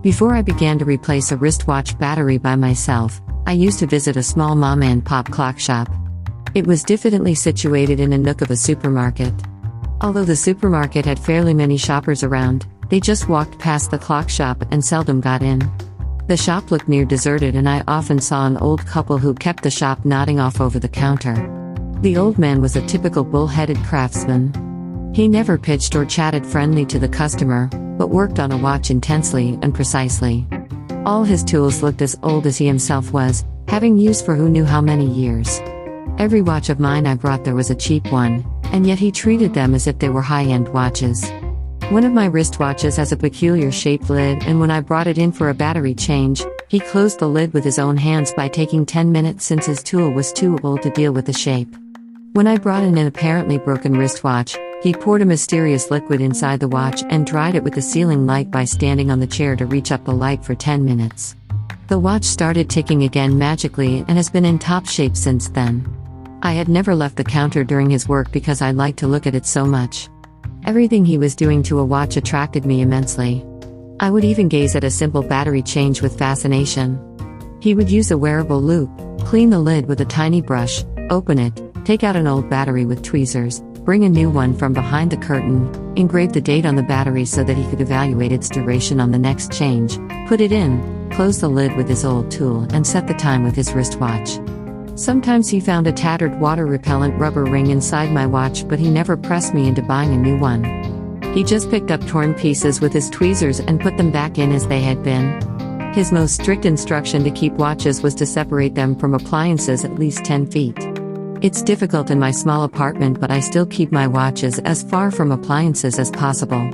Before I began to replace a wristwatch battery by myself, I used to visit a small mom-and-pop clock shop. It was diffidently situated in a nook of a supermarket. Although the supermarket had fairly many shoppers around, they just walked past the clock shop and seldom got in. The shop looked near deserted, and I often saw an old couple who kept the shop nodding off over the counter. The old man was a typical bull-headed craftsman. He never pitched or chatted friendly to the customer, but worked on a watch intensely and precisely. All his tools looked as old as he himself was, having used for who knew how many years. Every watch of mine I brought there was a cheap one, and yet he treated them as if they were high-end watches. One of my wristwatches has a peculiar shaped lid, and when I brought it in for a battery change, he closed the lid with his own hands by taking 10 minutes since his tool was too old to deal with the shape. When I brought in an apparently broken wristwatch, he poured a mysterious liquid inside the watch and dried it with the ceiling light by standing on the chair to reach up the light for 10 minutes. The watch started ticking again magically and has been in top shape since then. I had never left the counter during his work because I liked to look at it so much. Everything he was doing to a watch attracted me immensely. I would even gaze at a simple battery change with fascination. He would use a wearable loop, clean the lid with a tiny brush, open it, take out an old battery with tweezers, bring a new one from behind the curtain, engrave the date on the battery so that he could evaluate its duration on the next change, put it in, close the lid with his old tool, and set the time with his wristwatch. Sometimes he found a tattered water-repellent rubber ring inside my watch, but he never pressed me into buying a new one. He just picked up torn pieces with his tweezers and put them back in as they had been. His most strict instruction to keep watches was to separate them from appliances at least 10 feet. It's difficult in my small apartment, but I still keep my watches as far from appliances as possible.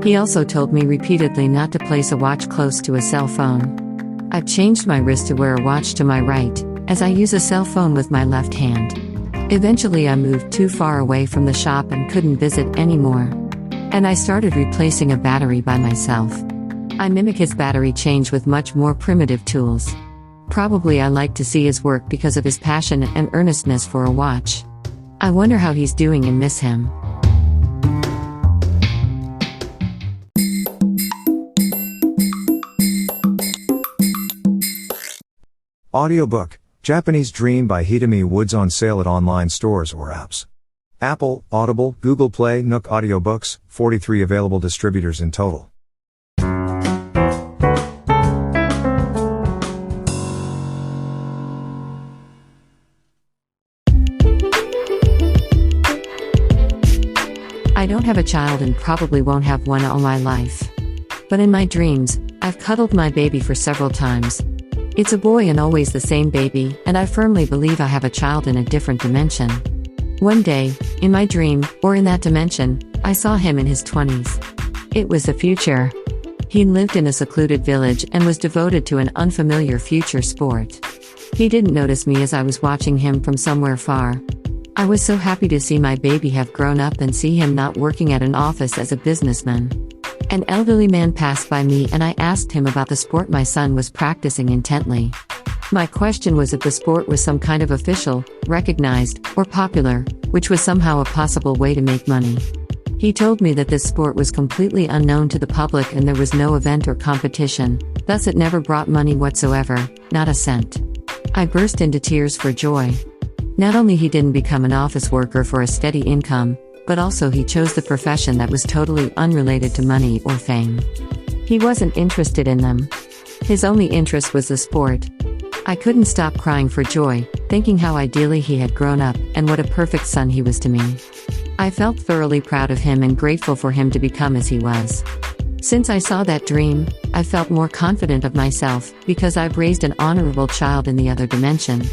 He also told me repeatedly not to place a watch close to a cell phone. I've changed my wrist to wear a watch to my right, as I use a cell phone with my left hand. Eventually I moved too far away from the shop and couldn't visit anymore. And I started replacing a battery by myself. I mimic his battery change with much more primitive tools. Probably I like to see his work because of his passion and earnestness for a watch. I wonder how he's doing and miss him. Audiobook, Japanese Dream by Hitomi Woods, on sale at online stores or apps. Apple, Audible, Google Play, Nook Audiobooks, 43 available distributors in total. I don't have a child and probably won't have one all my life. But in my dreams, I've cuddled my baby for several times. It's a boy and always the same baby, and I firmly believe I have a child in a different dimension. One day, in my dream, or in that dimension, I saw him in his 20s. It was the future. He lived in a secluded village and was devoted to an unfamiliar future sport. He didn't notice me as I was watching him from somewhere far. I was so happy to see my baby have grown up and see him not working at an office as a businessman. An elderly man passed by me and I asked him about the sport my son was practicing intently. My question was if the sport was some kind of official, recognized, or popular, which was somehow a possible way to make money. He told me that this sport was completely unknown to the public and there was no event or competition, thus it never brought money whatsoever, not a cent. I burst into tears for joy. Not only he didn't become an office worker for a steady income, but also he chose the profession that was totally unrelated to money or fame. He wasn't interested in them. His only interest was the sport. I couldn't stop crying for joy, thinking how ideally he had grown up and what a perfect son he was to me. I felt thoroughly proud of him and grateful for him to become as he was. Since I saw that dream, I felt more confident of myself, because I've raised an honorable child in the other dimension.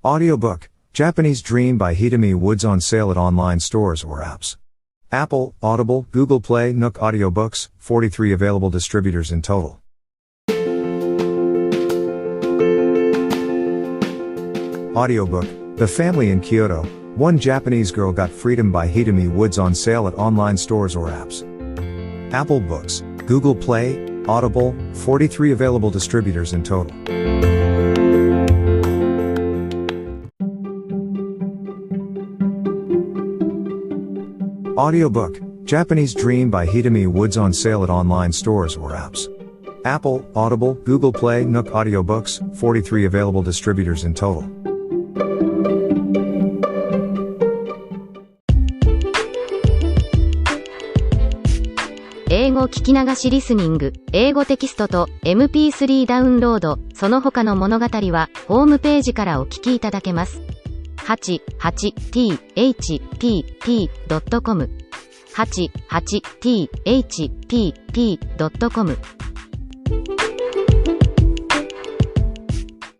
Audiobook, Japanese Dream by Hitomi Woods, on sale at online stores or apps. Apple, Audible, Google Play, Nook Audiobooks, 43 available distributors in total. Audiobook, The Family in Kyoto, One Japanese Girl Got Freedom by Hitomi Woods, on sale at online stores or apps. Apple Books, Google Play, Audible, 43 available distributors in total. Audiobook, Japanese Dream by Hitomi Woods on sale at online stores or apps. Apple, Audible, Google Play, Nook Audiobooks, 43 available distributors in total. 英語聞き流しリスニング、英語テキストと MP3 ダウンロード、その他の物語はホームページからお聞きいただけます。88thpp.com 88thpp.com